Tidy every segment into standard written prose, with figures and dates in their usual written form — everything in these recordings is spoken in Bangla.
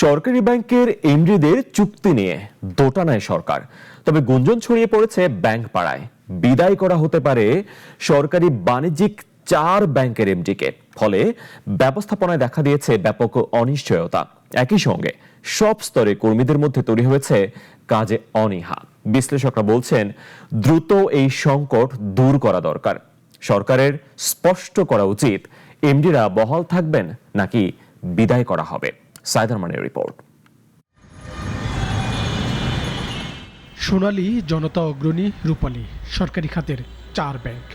সরকারি ব্যাংকের এমডিদের চুক্তি নিয়ে দোটানায় সরকার। তবে গুঞ্জন ছড়িয়ে পড়েছে ব্যাংক পাড়ায় বিদায় করা হতে পারে সরকারি বাণিজ্যিক 4 ব্যাংকের এমডিকে। ফলে ব্যবস্থাপনায় দেখা দিয়েছে ব্যাপক অনিশ্চয়তা। একই সঙ্গে সব স্তরে কর্মীদের মধ্যে তৈরি হয়েছে কাজে অনীহা। বিশ্লেষকরা বলছেন, দ্রুত এই সংকট দূর করা দরকার। সরকারের স্পষ্ট করা উচিত এমডিরা বহাল থাকবেন নাকি বিদায় করা হবে। সাইদার মানের রিপোর্ট। সোনালী, জনতা অগ্রণী, রূপালী সরকারি খাতের 4 ব্যাংক।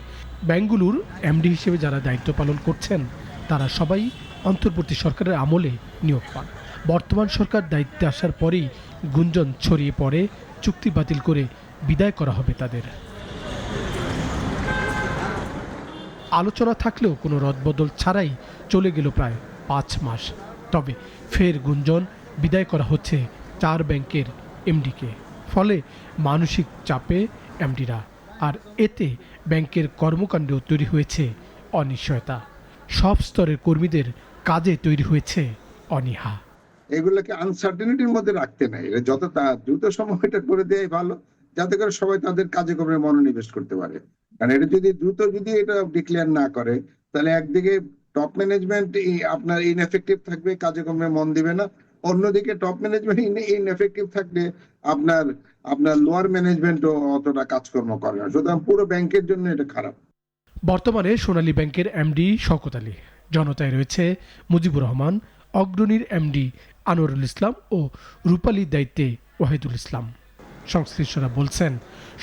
ব্যাংকগুলোর এমডি হিসেবে যারা দায়িত্ব পালন করছেন তারা সবাই অন্তর্বর্তী সরকারের আমলে নিয়োগ পান। বর্তমান সরকার দায়িত্বে আসার পরেই গুঞ্জন ছড়িয়ে পড়ে চুক্তি বাতিল করে বিদায় করা হবে তাদের। আলোচনা থাকলেও কোনো রদবদল ছাড়াই চলে গেল প্রায় 5 মাস। তবে ফের গুঞ্জন বিদায় করা হচ্ছে 4 ব্যাংকের এমডিকে। ফলে মানসিক চাপে এমডিরা, আর এতে ব্যাংকের কর্মকাণ্ডেও তৈরি হয়েছে অনিশ্চয়তা। সব স্তরের কর্মীদের কাজে তৈরি হয়েছে অনীহা। এগুলোকে আনসার্টেনিটির মধ্যে রাখতে নাই, এটা যত দ্রুত সময় এটা করে দেয় ভালো, যাতে করে সবাই তাদের কাজে কর্মে মনোনিবেশ করতে পারে। কারণ এটা যদি দ্রুত এটা ডিক্লেয়ার না করে, তাহলে একদিকে টপ ম্যানেজমেন্ট আপনার ইনএফেক্টিভ থাকবে, কাজে কর্মে মন দিবে না। অন্যদিকে টপ ম্যানেজমেন্ট ইনএফেক্টিভ থাকলে আপনার লোয়ার ম্যানেজমেন্টও অতটা কাজকর্ম করে না। সুতরাং পুরো ব্যাংকের জন্য এটা খারাপ। বর্তমানে সোনালী ব্যাংকের এমডি শওকত আলী, জনতায় রয়েছে মুজিবুর রহমান, অগ্রণীর এমডি আনোয়ারুল ইসলাম ও রূপালীর দায়িত্বে ওয়াহিদুল ইসলাম। সংশ্লিষ্টরা বলছেন,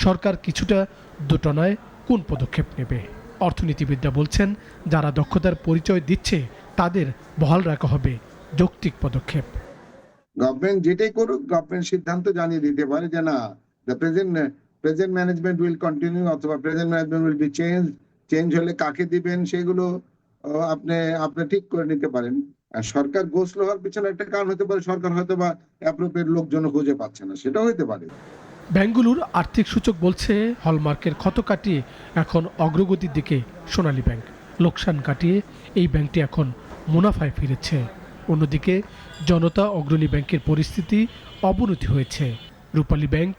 সরকার কিছুটা দোটানায় কোন পদক্ষেপ নেবে। অর্থনীতিবিদরা বলছেন, যারা দক্ষতার পরিচয় দিচ্ছে তাদের বহাল রাখা হবে যৌক্তিক পদক্ষেপ। গভর্নমেন্ট যেটাই করুক, গভর্নমেন্ট সিদ্ধান্ত জানিয়ে দিতে পারে যে না, the present management will continue, অথবা present management will be change হলে কাকে দিবেন সেগুলো আপনি ঠিক করে নিতে পারেন। আর সরকার গোছল হওয়ার পিছনে একটা কারণ হতে পারে, সরকার হয়তো বা অ্যাপ্রোপ্রিয়েট লোকজন খুঁজে পাচ্ছে না, সেটাও হতে পারে। ব্যাংকগুলোর আর্থিক সূচক বলছে, হলমার্কের ক্ষত কাটিয়ে এখন অগ্রগতির দিকে সোনালী ব্যাংক। লোকসান কাটিয়ে এই ব্যাংকটি এখন মুনাফায় ফিরেছে। অন্যদিকে জনতা অগ্রণী ব্যাংকের পরিস্থিতি অবনতি হয়েছে। রূপালী ব্যাংক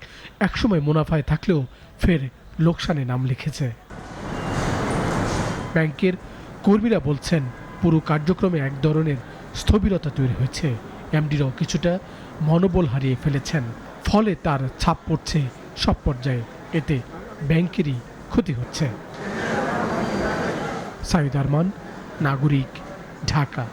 একসময় মুনাফায় থাকলেও ফের লোকসানে নাম লিখেছে। ব্যাংকের কর্মীরা বলছেন, পুরো কার্যক্রমে এক ধরনের স্থবিরতা তৈরি হয়েছে। এমডিরাও কিছুটা মনোবল হারিয়ে ফেলেছেন। ফলে তার ছাপ পড়ছে সব পর্যায়ে। এতে ব্যাংকেরই ক্ষতি হচ্ছে। সাইদ আরমান, নাগরিক, ঢাকা।